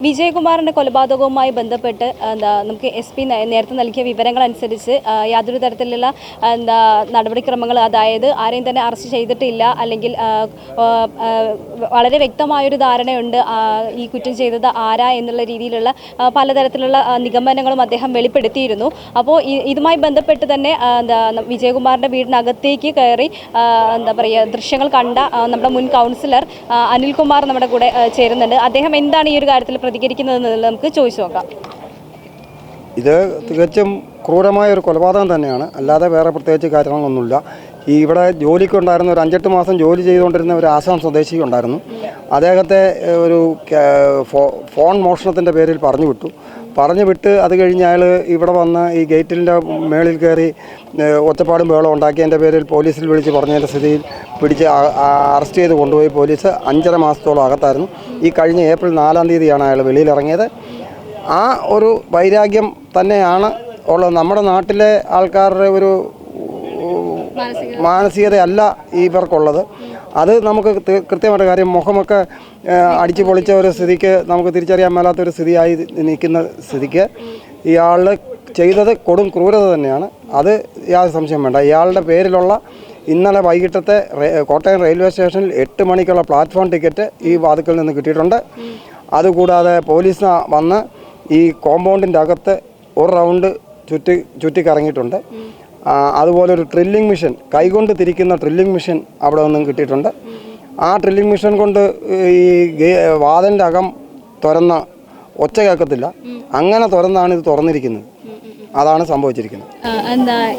വിജയകുമാറിന്റെ കൊലപാതകവുമായി ബന്ധപ്പെട്ട് നമുക്ക് SP നേരത്തെ നൽകിയ വിവരങ്ങളനുസരിച്ച് യാതൊരു തരത്തിലുള്ള നടപടിക്രമങ്ങൾ, അതായത് ആരെയും തന്നെ അറസ്റ്റ് ചെയ്തിട്ടില്ല, അല്ലെങ്കിൽ വളരെ വ്യക്തമായൊരു ധാരണയുണ്ട് ഈ കുറ്റം ചെയ്തത് ആരാ എന്നുള്ള രീതിയിലുള്ള പലതരത്തിലുള്ള നിഗമനങ്ങളും അദ്ദേഹം വെളിപ്പെടുത്തിയിരുന്നു. അപ്പോൾ ഇതുമായി ബന്ധപ്പെട്ട് തന്നെ വിജയകുമാറിന്റെ വീടിനകത്തേക്ക് കയറി ദൃശ്യങ്ങൾ കണ്ട നമ്മുടെ മുൻ കൗൺസിലർ അനിൽകുമാർ നമ്മുടെ കൂടെ ചേരുന്നുണ്ട്. അദ്ദേഹം എന്താണ് ഈ ഒരു കാര്യത്തിൽ പ്രതികരിക്കുന്നതെന്ന് നമുക്ക് ചോദിച്ചു നോക്കാം. ഇത് തികച്ചും ക്രൂരമായ ഒരു കൊലപാതകം തന്നെയാണ്, അല്ലാതെ വേറെ പ്രത്യേകിച്ച് കാര്യങ്ങളൊന്നുമില്ല. ഇവിടെ ജോലിക്കുണ്ടായിരുന്ന ഒരു 5-8 മാസം ജോലി ചെയ്തുകൊണ്ടിരുന്ന ഒരു ആസാം സ്വദേശി ഉണ്ടായിരുന്നു. അദ്ദേഹത്തെ ഒരു ഫോൺ മോഷണത്തിൻ്റെ പേരിൽ പറഞ്ഞു വിട്ട് അത് കഴിഞ്ഞ് അയാൾ ഇവിടെ വന്ന് ഈ ഗേറ്റിൻ്റെ മേളിൽ കയറി ഒച്ചപ്പാടും ബഹളം ഉണ്ടാക്കിയതിൻ്റെ പേരിൽ പോലീസിൽ വിളിച്ച് പറഞ്ഞതിൻ്റെ സ്ഥിതിയിൽ പിടിച്ച് അറസ്റ്റ് ചെയ്ത് കൊണ്ടുപോയി. പോലീസ് 5.5 മാസത്തോളം അകത്തായിരുന്നു. ഈ കഴിഞ്ഞ ഏപ്രിൽ 4-ാം തീയതിയാണ് അയാൾ വെളിയിലിറങ്ങിയത്. ആ ഒരു വൈരാഗ്യം തന്നെയാണ് ഉള്ളത്. നമ്മുടെ നാട്ടിലെ ആൾക്കാരുടെ ഒരു മാനസികതയല്ല ഇവർക്കുള്ളത്. അത് നമുക്ക് കൃത്യമായിട്ട് കാര്യം, മുഖമൊക്കെ അടിച്ചു പൊളിച്ച ഒരു സ്ഥിതിക്ക് നമുക്ക് തിരിച്ചറിയാൻ മേലാത്തൊരു സ്ഥിതിയായി നിൽക്കുന്ന സ്ഥിതിക്ക് ഇയാൾ ചെയ്തത് കൊടും ക്രൂരത തന്നെയാണ്. അത് യാതൊരു സംശയം വേണ്ട. ഇയാളുടെ പേരിലുള്ള ഇന്നലെ വൈകിട്ടത്തെ കോട്ടയം റെയിൽവേ സ്റ്റേഷനിൽ 8 മണിക്കുള്ള പ്ലാറ്റ്ഫോം ടിക്കറ്റ് ഈ വാതിക്കൽ നിന്ന് കിട്ടിയിട്ടുണ്ട്. അതുകൂടാതെ പോലീസ് വന്ന് ഈ കോമ്പൗണ്ടിൻ്റെ അകത്ത് ഒരു റൗണ്ട് ചുറ്റിക്കറങ്ങിയിട്ടുണ്ട്. അതുപോലെ ഒരു ഡ്രില്ലിംഗ് മെഷീൻ, കൈകൊണ്ട് തിരിക്കുന്ന ഡ്രില്ലിംഗ് മെഷീൻ അവിടെ നിന്നും കിട്ടിയിട്ടുണ്ട്. ആ ഡ്രില്ലിംഗ് മെഷീൻ കൊണ്ട് ഈ വാതിലിൻ്റെ അകം തുറന്ന ഒച്ച കേൾക്കത്തില്ല, അങ്ങനെ തുറന്നാണ് ഇത് തുറന്നിരിക്കുന്നത്. അതാണ് സംഭവിച്ചിരിക്കുന്നത്.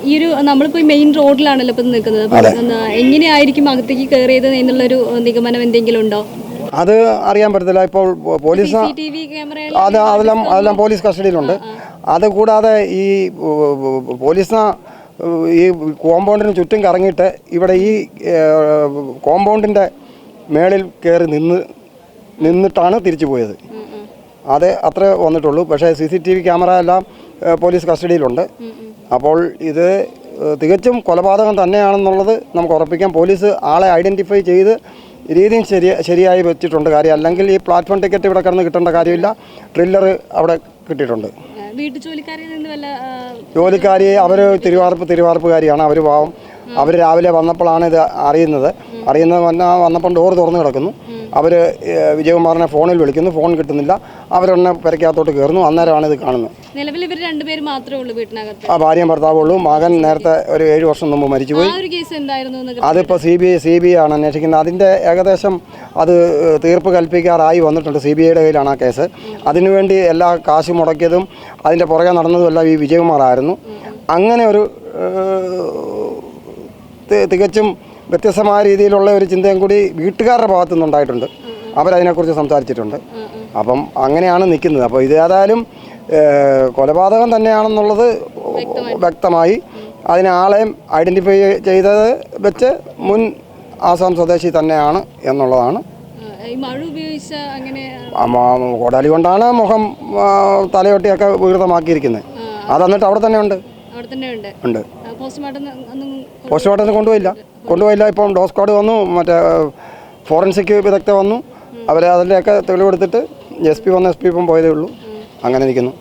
ഈ ഒരു നമ്മളിപ്പോൾ മെയിൻ റോഡിലാണല്ലോ ഇപ്പം നിൽക്കുന്നത്, എങ്ങനെയായിരിക്കും അകത്തേക്ക് കയറിയത് എന്നുള്ളൊരു നിഗമനം എന്തെങ്കിലും ഉണ്ടോ? അത് അറിയാൻ പറ്റത്തില്ല. ഇപ്പോൾ പോലീസ് അതെല്ലാം പോലീസ് കസ്റ്റഡിയിലുണ്ട്. അതുകൂടാതെ ഈ പോലീസിന് ഈ കോമ്പൗണ്ടിന് ചുറ്റും കറങ്ങിയിട്ട് ഇവിടെ ഈ കോമ്പൗണ്ടിൻ്റെ മേളിൽ കയറി നിന്നിട്ടാണ് തിരിച്ചു പോയത്. അത് അത്രേ വന്നിട്ടുള്ളൂ. പക്ഷേ CCTV ക്യാമറ എല്ലാം പോലീസ് കസ്റ്റഡിയിലുണ്ട്. അപ്പോൾ ഇത് തികച്ചും കൊലപാതകം തന്നെയാണെന്നുള്ളത് നമുക്ക് ഉറപ്പിക്കാം. പോലീസ് ആളെ ഐഡൻറ്റിഫൈ ചെയ്ത് രീതിയും ശരിയായി വെച്ചിട്ടുണ്ട്. കാര്യം അല്ലെങ്കിൽ ഈ പ്ലാറ്റ്ഫോം ടിക്കറ്റ് ഇവിടെ കിടന്ന് കിട്ടേണ്ട കാര്യമില്ല. ഡ്രില്ലർ അവിടെ കിട്ടിയിട്ടുണ്ട്. ജോലിക്കാരി അവർ തിരുവാർപ്പുകാരിയാണ്. അവർ പാവം, അവർ രാവിലെ വന്നപ്പോഴാണ് ഇത് അറിയുന്നത്. വന്നപ്പോൾ ഡോർ തുറന്ന് കിടക്കുന്നു. അവർ വിജയകുമാറിനെ ഫോണിൽ വിളിക്കുന്നു, ഫോൺ കിട്ടുന്നില്ല. അവരൊന്ന് പെരക്കകത്തോട്ട് കയറുന്നു. അന്നേരമാണ് ഇത് കാണുന്നത്. നിലവിൽ ഇവർ രണ്ടുപേരും മാത്രമേ ഉള്ളൂ വീട്ടിനകത്ത്. ഭാര്യയും ഭർത്താവും ഉള്ളൂ. മകൻ നേരത്തെ ഒരു 7 വർഷം മുമ്പ് മരിച്ചുപോയി. അതിപ്പോൾ CBI ആണ് അന്വേഷിക്കുന്നത്. അതിൻ്റെ ഏകദേശം അത് തീർപ്പ് കൽപ്പിക്കാറായി വന്നിട്ടുണ്ട്. CBIയുടെ കയ്യിലാണ് ആ കേസ്. അതിനുവേണ്ടി എല്ലാ കാശ് മുടക്കിയതും അതിൻ്റെ പുറകെ നടന്നതുമെല്ലാം ഈ വിജയകുമാറായിരുന്നു. അങ്ങനെ ഒരു തികച്ചും വ്യത്യസ്തമായ രീതിയിലുള്ള ഒരു ചിന്തയും കൂടി വീട്ടുകാരുടെ ഭാഗത്തു നിന്നുണ്ടായിട്ടുണ്ട്. അവരതിനെക്കുറിച്ച് സംസാരിച്ചിട്ടുണ്ട്. അപ്പം അങ്ങനെയാണ് നിൽക്കുന്നത്. അപ്പോൾ ഇത് ഏതായാലും കൊലപാതകം തന്നെയാണെന്നുള്ളത് വ്യക്തമായി. അതിനാളെയും ഐഡൻറ്റിഫൈ ചെയ്തത് വെച്ച് മുൻ ആസാം സ്വദേശി തന്നെയാണ് എന്നുള്ളതാണ്. കോടാലി കൊണ്ടാണ് മുഖം തലയൊട്ടിയൊക്കെ വികൃതമാക്കിയിരിക്കുന്നത്. അത് എന്നിട്ട് അവിടെ തന്നെ ഉണ്ട്. പോസ്റ്റ്മോർട്ടത്തിന് കൊണ്ടുപോയില്ല. ഇപ്പം ഡോസ് സ്ക്വാഡ് വന്നു, മറ്റേ ഫോറൻസിക് വിദഗ്ധ വന്നു. അവരെ അതിൻ്റെയൊക്കെ തെളിവെടുത്തിട്ട് SP വന്ന് SP ഇപ്പം പോയതേ ഉള്ളൂ. അങ്ങനെ നിൽക്കുന്നു.